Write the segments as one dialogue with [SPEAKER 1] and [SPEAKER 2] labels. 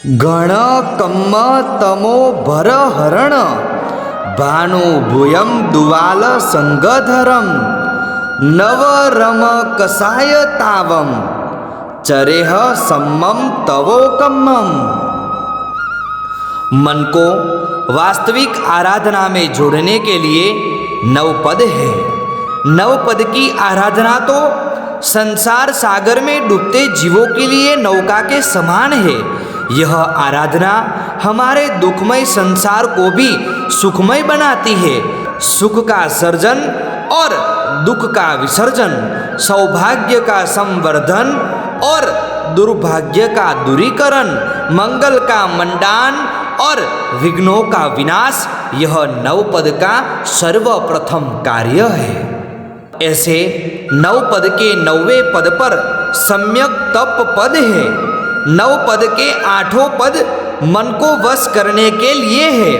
[SPEAKER 1] गण कम्म तमो भर हरण भानु भूयम दुवाल संगधरम नवरम कसाय तावम चरेह सम्मम तवो कम्मम। मन को वास्तविक आराधना में जोड़ने के लिए नवपद है। नवपद की आराधना तो संसार सागर में डूबते जीवों के लिए नौका के समान है। यह आराधना हमारे दुखमय संसार को भी सुखमय बनाती है। सुख का सर्जन और दुख का विसर्जन, सौभाग्य का संवर्धन और दुर्भाग्य का दूरीकरण, मंगल का मंडान और विघ्नों का विनाश, यह नवपद का सर्वप्रथम कार्य है। ऐसे नवपद के 9वें पद पर सम्यक तप पद है। नवपद के 8 पद मन को वश करने के लिए है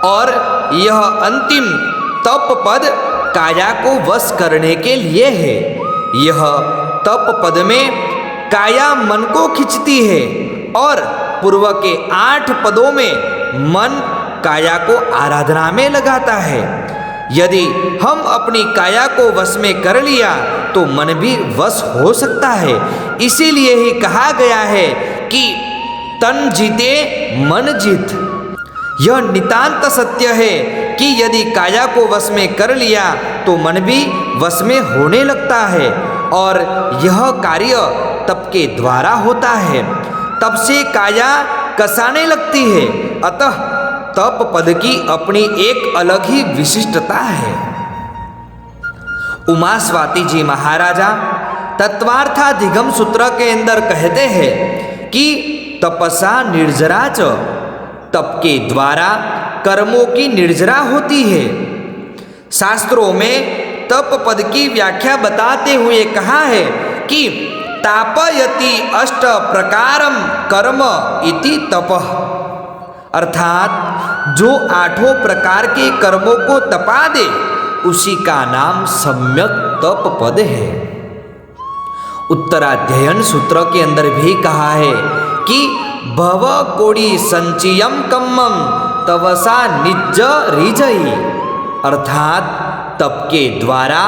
[SPEAKER 1] और यह अंतिम तप पद काया को वश करने के लिए है। यह तप पद में काया मन को खींचती है और पूर्व के 8 पदों में मन काया को आराधना में लगाता है। यदि हम अपनी काया को वश में कर लिया तो मन भी वश हो सकता है। इसीलिए ही कहा गया है कि तन जीते मन जीत। यह नितांत सत्य है कि यदि काया को वश में कर लिया तो मन भी वश में होने लगता है और यह कार्य तप के द्वारा होता है। तप से काया कसाने लगती है। अतः तप पद की अपनी एक अलग ही विशिष्टता है। उमा स्वाति जी महाराजा तत्वार्थाधिगम सूत्र के अंदर कहते हैं कि तपसा निर्जरा च, तप के द्वारा कर्मों की निर्जरा होती है। शास्त्रों में तप पद की व्याख्या बताते हुए कहा है कि तापयति अष्ट प्रकारम कर्म इति तपः, अर्थात जो 8 प्रकार के कर्मों को तपा दे उसी का नाम सम्यक तप पद है। उत्तराध्ययन सूत्र के अंदर भी कहा है कि भव कोड़ी संचियम कम्मम तवसा निज रिजई, अर्थात तप के द्वारा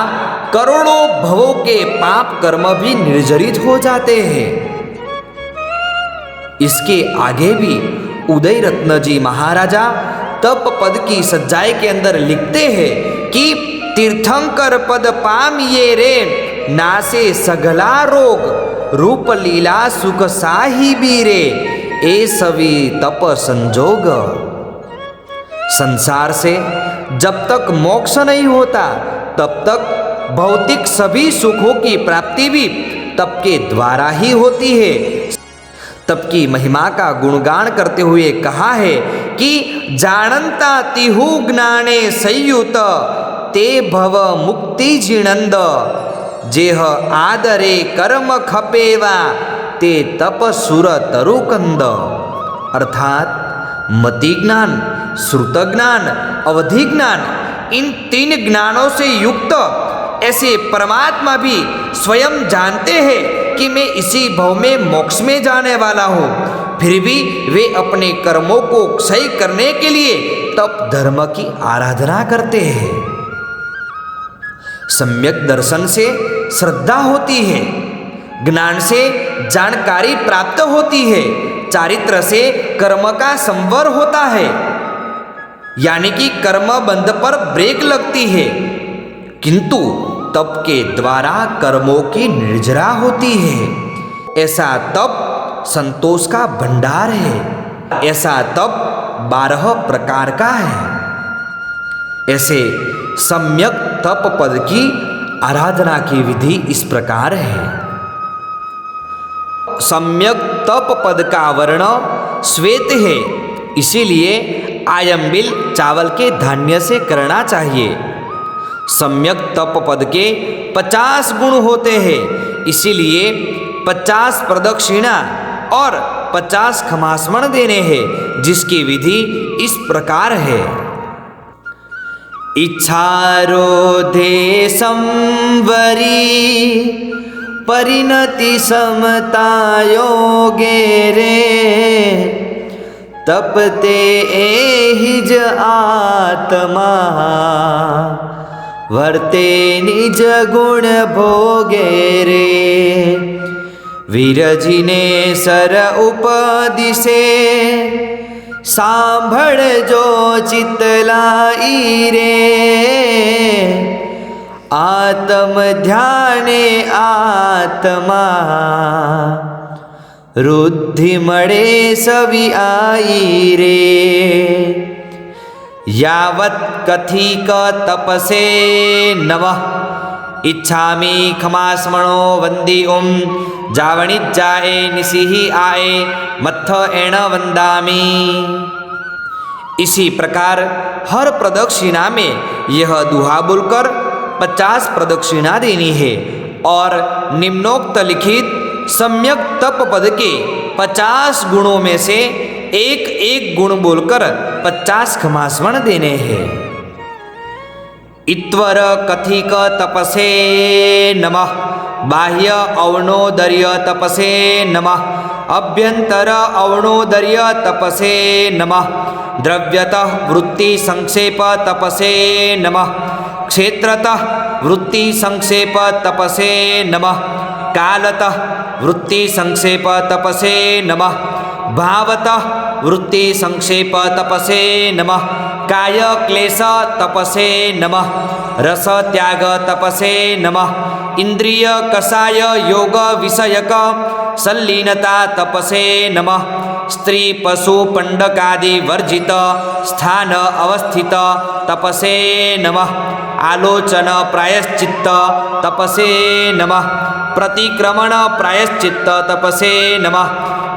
[SPEAKER 1] करोड़ों भवों के पाप कर्म भी निर्जरित हो जाते हैं। इसके आगे भी उदय रत्न जी महाराजा तप पद की सज्जाई के अंदर लिखते हैं कि तीर्थंकर पद पाम ये रे नासे सगला रोग, रूप लीला सुख साही बीरे ए सभी तप संजोग। संसार से जब तक मोक्ष नहीं होता तब तक भौतिक सभी सुखों की प्राप्ति भी तप के द्वारा ही होती है। तप की महिमा का गुणगान करते हुए कहा है कि जानंता तिहु ज्ञाने संयुत ते भव मुक्ति जिनंद, जेह आदरे कर्म खपेवा ते तप सुर तरुकंद, अर्थात मति ज्ञान, श्रुत ज्ञान, अवधि ज्ञान, इन 3 ज्ञानों से युक्त ऐसे परमात्मा भी स्वयं जानते हैं कि मैं इसी भव में मोक्ष में जाने वाला हूँ, फिर भी वे अपने कर्मों को सही करने के लिए तप धर्म की आराधना करते हैं। सम्यक दर्शन से श्रद्धा होती है, ज्ञान से जानकारी प्राप्त होती है, चारित्र से कर्म का संवर होता है, यानी कि कर्म बंध पर ब्रेक लगती है। किंतु तप के द्वारा कर्मों की निर्जरा होती है। ऐसा तप संतोष का भंडार है। ऐसा तप 12 प्रकार का है। ऐसे सम्यक तप पद की आराधना की विधि इस प्रकार है। सम्यक तप पद का वर्ण श्वेत है, इसीलिए आयंबिल चावल के धान्य से करना चाहिए। सम्यक तप पद के 50 गुण होते हैं, इसीलिए 50 प्रदक्षिणा और 50 खमास्मरण देने हैं, जिसकी विधि इस प्रकार है। इच्छारोधे संवरी परिणति समता योगे रे तपते एहिज आत्मा वर्ते निज गुण भोगे रे। विरजीने सर उपदिशे सांभळजो चितलाई रे। आत्म ध्याने आत्मा रुद्धि मळे सवि आई रे। यावत् कथिक तपसे नमः इच्छामि खमास्मणो वंदी ओम जावणिज्जाए निसिहि आए मत्थ एण वंदामि। इसी प्रकार हर प्रदक्षिणा में यह दुहा बोलकर 50 प्रदक्षिणा देनी है और निम्नोक्त लिखित सम्यक तप पद के 50 गुणों में से एक एक गुण बोलकर 50 खमास्मरण देने हैं। इत्वर कथिक तपसे नमः बाह्य अवनोदर्य तपसे नमः अभ्यंतर अवनोदर्य तपसे नमः द्रव्यतः वृत्ति संक्षेप तपसे नमः क्षेत्रतः वृत्ति संक्षेप तपसे नमः कालतः वृत्ति संक्षेप तपसे नमः भावतः वृत्ति संक्षेप तपसे नमः काय क्लेश तपसे नमः रस त्याग तपसे नमः इंद्रिय कषाय योग विषयक संलीनता तपसे नमः स्त्री पशु पंडकादि वर्जित स्थान अवस्थित तपसे नमः आलोचन प्रायश्चित्त तपसे नमः प्रतिक्रमण प्रायश्चित्त तपसे नमः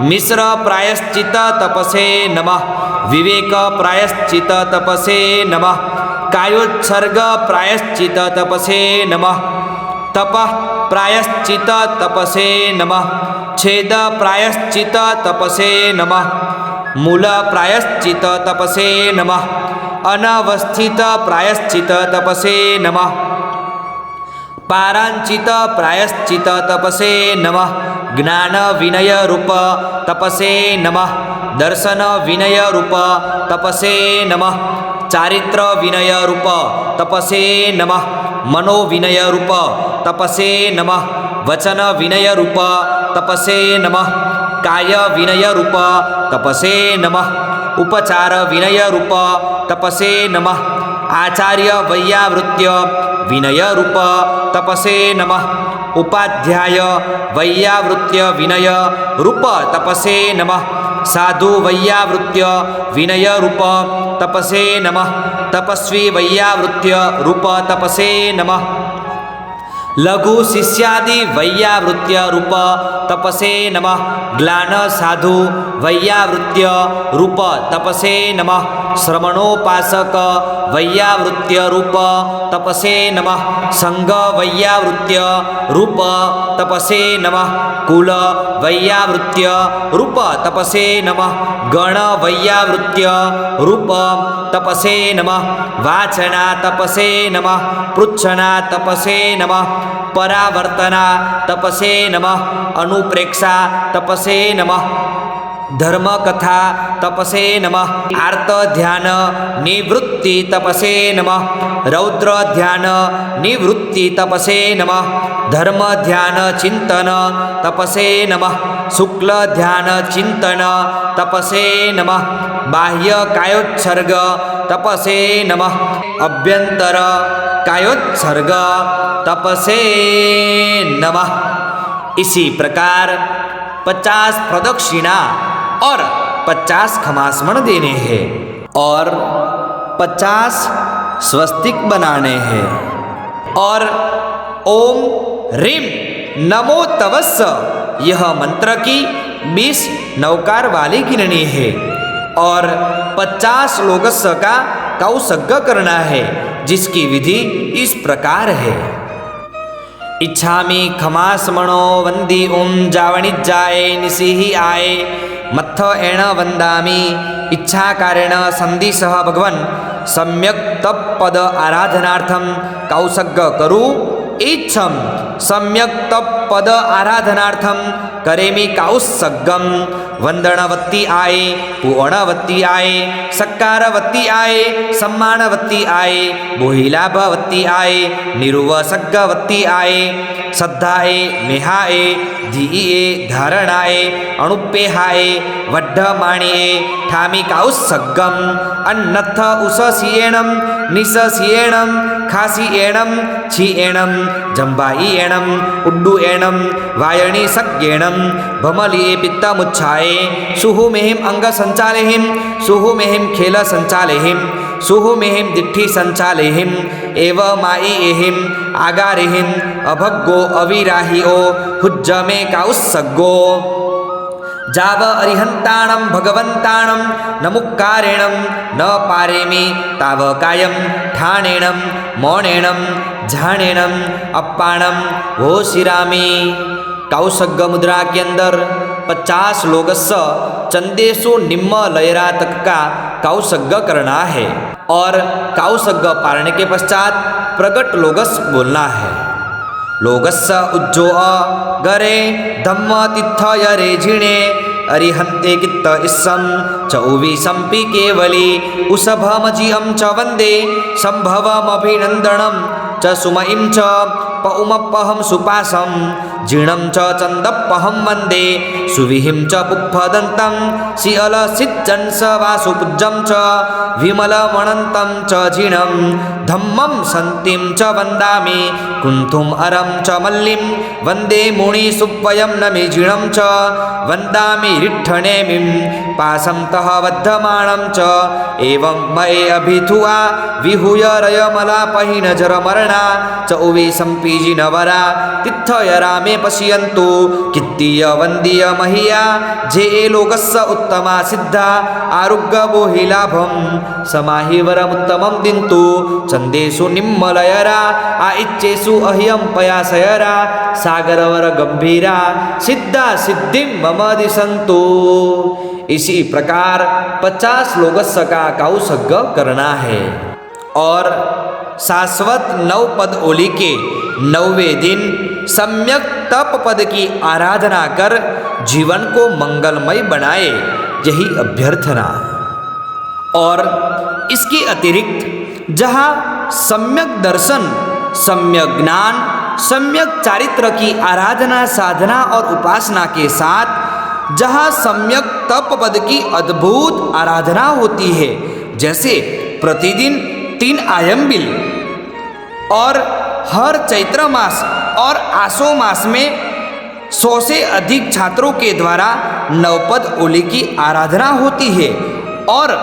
[SPEAKER 1] मिश्र प्रायश्चित तपसे नमः विवेक प्रायश्चित तपसे नमः कायोत्सर्ग प्रायश्चित तपसे नमः तपः प्रायश्चित तपसे नमः छेद प्रायश्चित तपसे नमः मूल प्रायश्चित तपसे नमः अनवस्थित प्रायश्चित तपसे नमः पारांचित प्रायश्चित तपसे नमः ज्ञान विनय रूप तपसे नमः दर्शन विनय रूप तपसे नमः चारित्र विनय रूप तपसे नमः मनो विनय रूप तपसे नमः वचन विनय रूप तपसे नमः काय विनय रूप तपसे नमः उपचार विनय रूप तपसे नमः आचार्य वैयावृत्य विनय रूप तपसे नमः उपाध्याय वैयावृत्य विनय रूप तपसे नमः साधु वैयावृत्य विनय रूप तपसे नमः तपस्वी वैयावृत्य रूप तपसे नमः लघु शिष्यादि वैयावृत्य रूप तपसे नमः ग्लान साधु वैयावृत्य रूप तपसे नमः श्रवणोपासक वैयावृत्य रूप तपसे नमः संघ वैयावृत्य रूप तपसे नमः कुल वैयावृत्य रूप तपसे नमः गण वैयावृत्य रूप तपसे नमः वाचना तपसे नमः पृच्छना तपसे नमः परावर्तना तपसे नमः अनुप्रेक्षा तपसे नमः धर्म कथा तपसे नमः आर्त ध्यान निवृत्ति तपसे नमः रौद्र ध्यान निवृत्ति तपसे नमः धर्म ध्यान चिंतन तपसे नमः शुक्ल ध्यान चिंतन तपसे नमः बाह्य कायोत्सर्ग तपसे नमः अभ्यंतर कायोत्सर्ग तपसे नमः। इसी प्रकार 50 प्रदक्षिणा और 50 खमास्मरण देने हैं और 50 स्वस्तिक बनाने हैं और ओम ह्रीम नमो तवस्स यह मंत्र की 20 नवकार वाली गिननी है और 50 लोकस्स का कौसग्ग करना है, जिसकी विधि इस प्रकार है। इच्छामि खमास्मणो वंदी ओम जावणिज्जाए निसिहि आए मत्थ एण वंदामि इच्छा कारेण संदिशः भगवन् सम्यक तप पद आराधनार्थम कौसग्ग करू इच्छम सम्यक तप पद आराधनार्थम करेमी काउसग्गम वंदनवत्ती आए पुअणवत्ती आए सक्कारवत्ती आए सम्मानवत्ती आए बोहिलाभवत्ती आए निरुवसग्गवत्ती आए श्रद्धाए मेहाए धीए धारणाए अणुपेहाए वड्ढमाणिए ठामी काउसग्गम अन्नथ उससिएणम निससिएणम खासिएणम छिएणम जंबाइएणम उड्डुएणम वायणी सज्ञेणम भमलिए पित्तमुच्छाए सुहुमेहिम अंग संचालेहिम सुहुमेहिम खेल संचालेहिम सुहुमेहिम दिट्ठी संचालेहिम एव माईएहिम आगारेहिम अभग्गो अविराहिओ हुज्जमे काउसग्गो जाव अरिहंताणं भगवंताणं नमुक्कारेणं न पारेमि ताव कायं ठाणेणं मौणेणं झाणेणं अप्पाणं घोषिरामि। काउसग्ग मुद्रा के अंदर 50 लोगस्स चंदेसो निम्न लयरा तक का काउसग्ग करना है और काउसग्ग पारने के पश्चात प्रगट लोगस बोलना है। लोगस्स उज्जो गरे धम्म तित्थ यरे झिणे अरिहंते कित्त इस्सम चौवी संपि केवली उसभमजियम च वंदे संभवमभिनंदनम च सुमइं च पउमपहम सुपासम जीर्णं च चंदपहम वंदे सुविहिं च पुप्फदन्तं सिअलसिज्जंस वासुपुज्जं च विमलमणन्तं च जीर्णं धम्मं सन्तिं च वन्दामि कुन्थुम् अरं च मल्लिं वन्दे मुनिसुप्पयं नमि जीर्णं च वन्दामि रिट्ठनेमिं पासं तः वद्धमानं च एवं मये अभिथुआ विहूय रयमलापहि नजरमरणा च उवे संपीजि नवरा तित्थयरा मे पश्यन्तु कित्तीय वन्दीय महिया जे लोकस्य उत्तमा सिद्धा आरुग्य बोहिलाभं समाहि वरमुत्तमं दिन्तु चन्देषु निम्मलयरा आइच्छेषु अह्यं पयासयरा सागरवर गंभीरा सिद्धा सिद्धिं मम दिशन्तु। इसी प्रकार 50 लोगस्य का काउसग्ग करना है और शाश्वत 9 पद ओली के 9वें दिन सम्यक तप पद की आराधना कर जीवन को मंगलमय बनाए, यही अभ्यर्थना। और इसके अतिरिक्त जहाँ सम्यक दर्शन, सम्यक ज्ञान, सम्यक चारित्र की आराधना साधना और उपासना के साथ जहाँ सम्यक तप पद की अद्भुत आराधना होती है, जैसे प्रतिदिन 3 आयम्बिल और हर चैत्र मास और आसो मास में 100 से अधिक छात्रों के द्वारा नवपद ओली की आराधना होती है और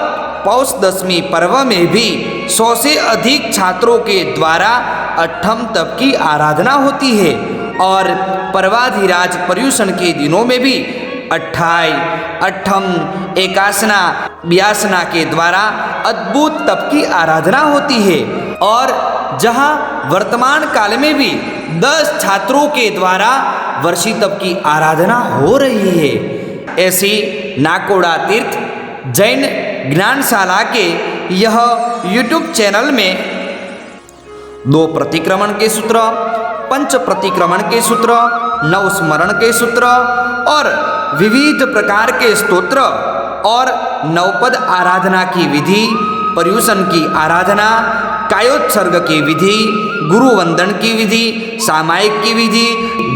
[SPEAKER 1] पौष दशमी पर्व में भी 100 से अधिक छात्रों के द्वारा अठम तप की आराधना होती है और पर्वाधिराज पर्युषण के दिनों में भी अट्ठाई, अठम, एकासना, ब्यासना के द्वारा अद्भुत तप की आराधना होती है और जहाँ वर्तमान काल में भी 10 छात्रों के द्वारा वर्षी तप की आराधना हो रही है। ऐसी नाकोड़ा तीर्थ जैन ज्ञानशाला के यह YouTube चैनल में 2 प्रतिक्रमण के सूत्र, 5 प्रतिक्रमण के सूत्र, 9 स्मरण के सूत्र और विविध प्रकार के स्तोत्र और नवपद आराधना की विधि, पर्युषण की आराधना, कायोत्सर्ग की विधि, गुरु वंदन की विधि, सामायिक की विधि,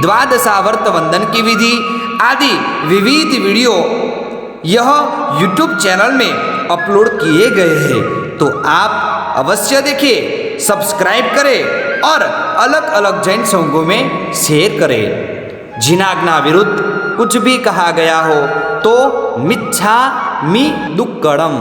[SPEAKER 1] द्वादशावर्त वंदन की विधि आदि विविध वीडियो यह YouTube चैनल में अपलोड किए गए हैं। तो आप अवश्य देखिए, सब्सक्राइब करें और अलग अलग जैन संघों में शेयर करें। जिनाज्ञा विरुद्ध कुछ भी कहा गया हो तो मिच्छामि दुक्कडम।